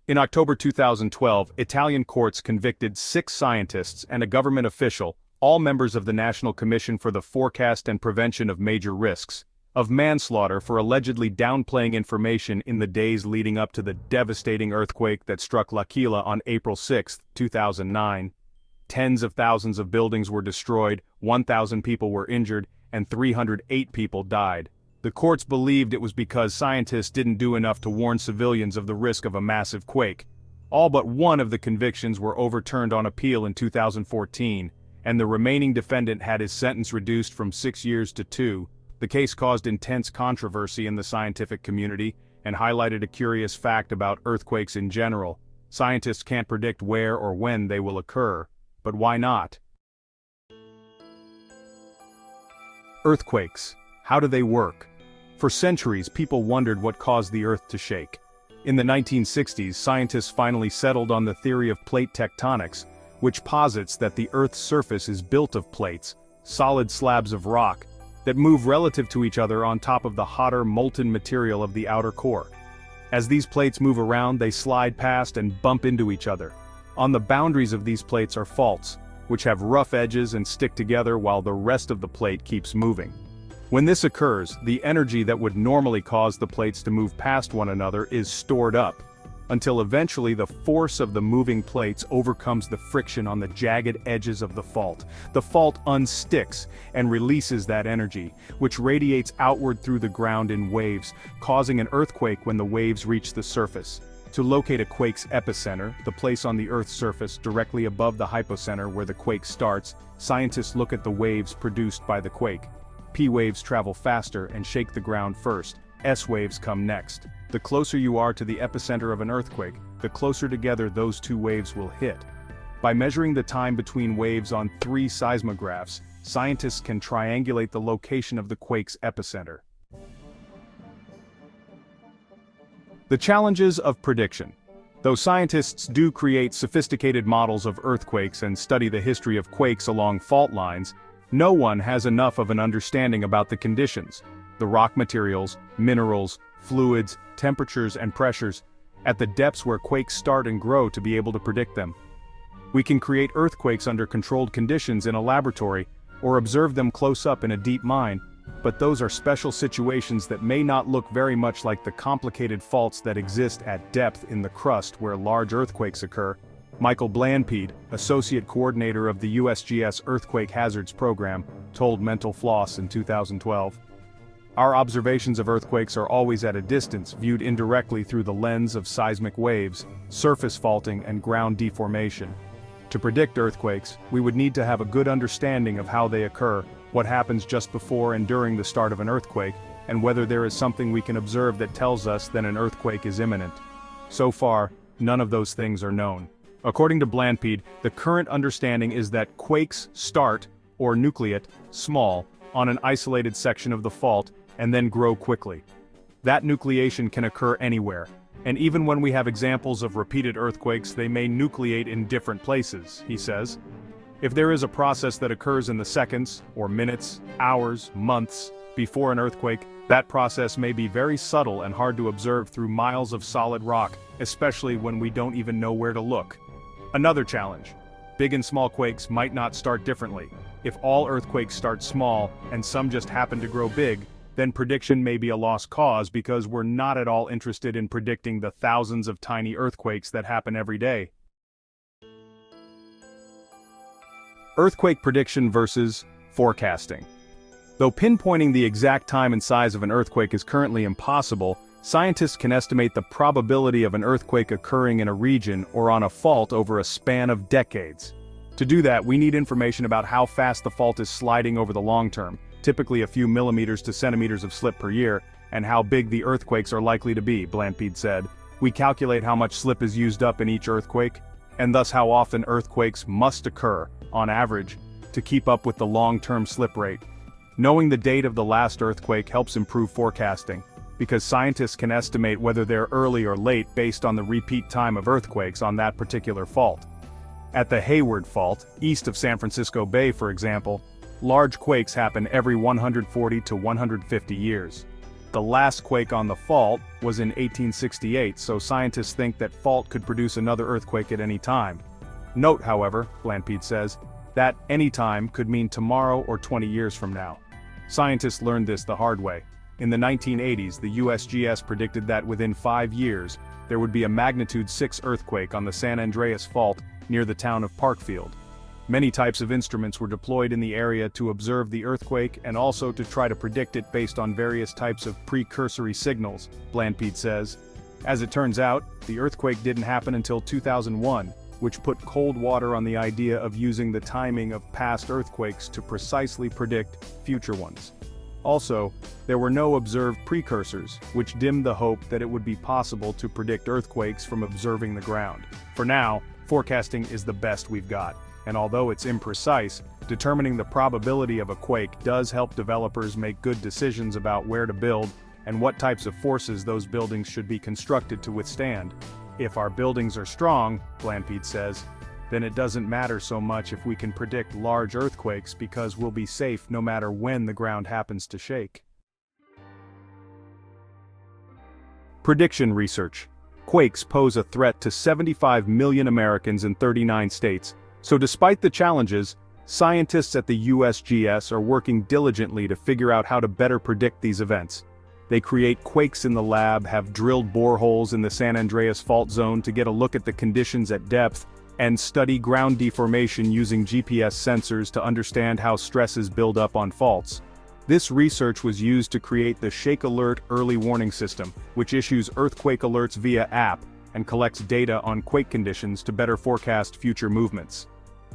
In October 2012, Italian courts convicted 6 scientists and a government official, all members of the National Commission for the Forecast and Prevention of Major Risks, of manslaughter for allegedly downplaying information in the days leading up to the devastating earthquake that struck L'Aquila on April 6, 2009. Tens of thousands of buildings were destroyed, 1,000 people were injured, and 308 people died. The courts believed it was because scientists didn't do enough to warn civilians of the risk of a massive quake. All but one of the convictions were overturned on appeal in 2014, and the remaining defendant had his sentence reduced from 6 years to 2. The case caused intense controversy in the scientific community and highlighted a curious fact about earthquakes in general. Scientists can't predict where or when they will occur, but why not? Earthquakes. How do they work? For centuries, people wondered what caused the Earth to shake. In the 1960s, scientists finally settled on the theory of plate tectonics, which posits that the Earth's surface is built of plates, solid slabs of rock, that move relative to each other on top of the hotter, molten material of the outer core. As these plates move around, they slide past and bump into each other. On the boundaries of these plates are faults, which have rough edges and stick together while the rest of the plate keeps moving. When this occurs, the energy that would normally cause the plates to move past one another is stored up, until eventually the force of the moving plates overcomes the friction on the jagged edges of the fault. The fault unsticks and releases that energy, which radiates outward through the ground in waves, causing an earthquake when the waves reach the surface. To locate a quake's epicenter, the place on the Earth's surface directly above the hypocenter where the quake starts, scientists look at the waves produced by the quake. P waves travel faster and shake the ground first. S waves come next. The closer you are to the epicenter of an earthquake, the closer together those two waves will hit. By measuring the time between waves on 3 seismographs, scientists can triangulate the location of the quake's epicenter. The challenges of prediction. Though scientists do create sophisticated models of earthquakes and study the history of quakes along fault lines, no one has enough of an understanding about the conditions, the rock materials, minerals, fluids, temperatures and pressures, at the depths where quakes start and grow to be able to predict them. We can create earthquakes under controlled conditions in a laboratory, or observe them close up in a deep mine, but those are special situations that may not look very much like the complicated faults that exist at depth in the crust where large earthquakes occur. Michael Blanpede, Associate Coordinator of the USGS Earthquake Hazards Program, told Mental Floss in 2012. Our observations of earthquakes are always at a distance, viewed indirectly through the lens of seismic waves, surface faulting and ground deformation. To predict earthquakes, we would need to have a good understanding of how they occur, what happens just before and during the start of an earthquake, and whether there is something we can observe that tells us that an earthquake is imminent. So far, none of those things are known. According to Blanpede, the current understanding is that quakes start, or nucleate, small, on an isolated section of the fault, and then grow quickly. That nucleation can occur anywhere, and even when we have examples of repeated earthquakes, they may nucleate in different places, he says. If there is a process that occurs in the seconds, or minutes, hours, months, before an earthquake, that process may be very subtle and hard to observe through miles of solid rock, especially when we don't even know where to look. Another challenge. Big and small quakes might not start differently. If all earthquakes start small, and some just happen to grow big, then prediction may be a lost cause because we're not at all interested in predicting the thousands of tiny earthquakes that happen every day. Earthquake prediction versus forecasting. Though pinpointing the exact time and size of an earthquake is currently impossible, scientists can estimate the probability of an earthquake occurring in a region or on a fault over a span of decades. To do that, we need information about how fast the fault is sliding over the long term, typically a few millimeters to centimeters of slip per year, and how big the earthquakes are likely to be, Blanpede said. We calculate how much slip is used up in each earthquake, and thus how often earthquakes must occur, on average, to keep up with the long-term slip rate. Knowing the date of the last earthquake helps improve forecasting, because scientists can estimate whether they're early or late based on the repeat time of earthquakes on that particular fault. At the Hayward Fault, east of San Francisco Bay for example, large quakes happen every 140 to 150 years. The last quake on the fault was in 1868, so scientists think that fault could produce another earthquake at any time. Note, however, Blanpede says, that any time could mean tomorrow or 20 years from now. Scientists learned this the hard way. In the 1980s, the USGS predicted that within 5 years, there would be a magnitude 6 earthquake on the San Andreas Fault near the town of Parkfield. Many types of instruments were deployed in the area to observe the earthquake and also to try to predict it based on various types of precursory signals, Blanpede says. As it turns out, the earthquake didn't happen until 2001, which put cold water on the idea of using the timing of past earthquakes to precisely predict future ones. Also, there were no observed precursors, which dimmed the hope that it would be possible to predict earthquakes from observing the ground. For now, forecasting is the best we've got, and although it's imprecise, determining the probability of a quake does help developers make good decisions about where to build and what types of forces those buildings should be constructed to withstand. If our buildings are strong, Blanpede says, then it doesn't matter so much if we can predict large earthquakes because we'll be safe no matter when the ground happens to shake. Prediction research. Quakes pose a threat to 75 million Americans in 39 states, so despite the challenges, scientists at the USGS are working diligently to figure out how to better predict these events. They create quakes in the lab, have drilled boreholes in the San Andreas Fault Zone to get a look at the conditions at depth, and study ground deformation using GPS sensors to understand how stresses build up on faults. This research was used to create the Shake Alert Early Warning System, which issues earthquake alerts via app and collects data on quake conditions to better forecast future movements.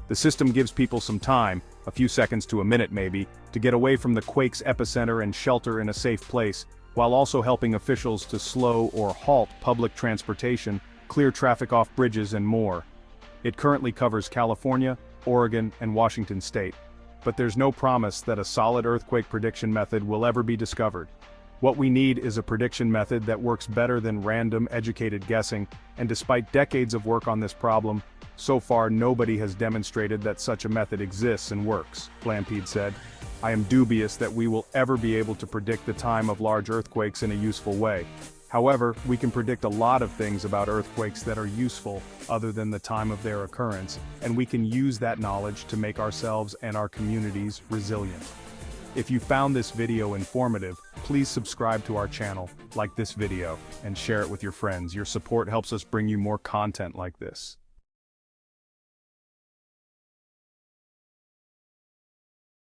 The system gives people some time, a few seconds to a minute maybe, to get away from the quake's epicenter and shelter in a safe place, while also helping officials to slow or halt public transportation, clear traffic off bridges and more. It currently covers California, Oregon, and Washington state. But there's no promise that a solid earthquake prediction method will ever be discovered. What we need is a prediction method that works better than random, educated guessing, and despite decades of work on this problem, so far nobody has demonstrated that such a method exists and works, Blanpede said. I am dubious that we will ever be able to predict the time of large earthquakes in a useful way. However, we can predict a lot of things about earthquakes that are useful other than the time of their occurrence, and we can use that knowledge to make ourselves and our communities resilient. If you found this video informative, please subscribe to our channel, like this video, and share it with your friends. Your support helps us bring you more content like this.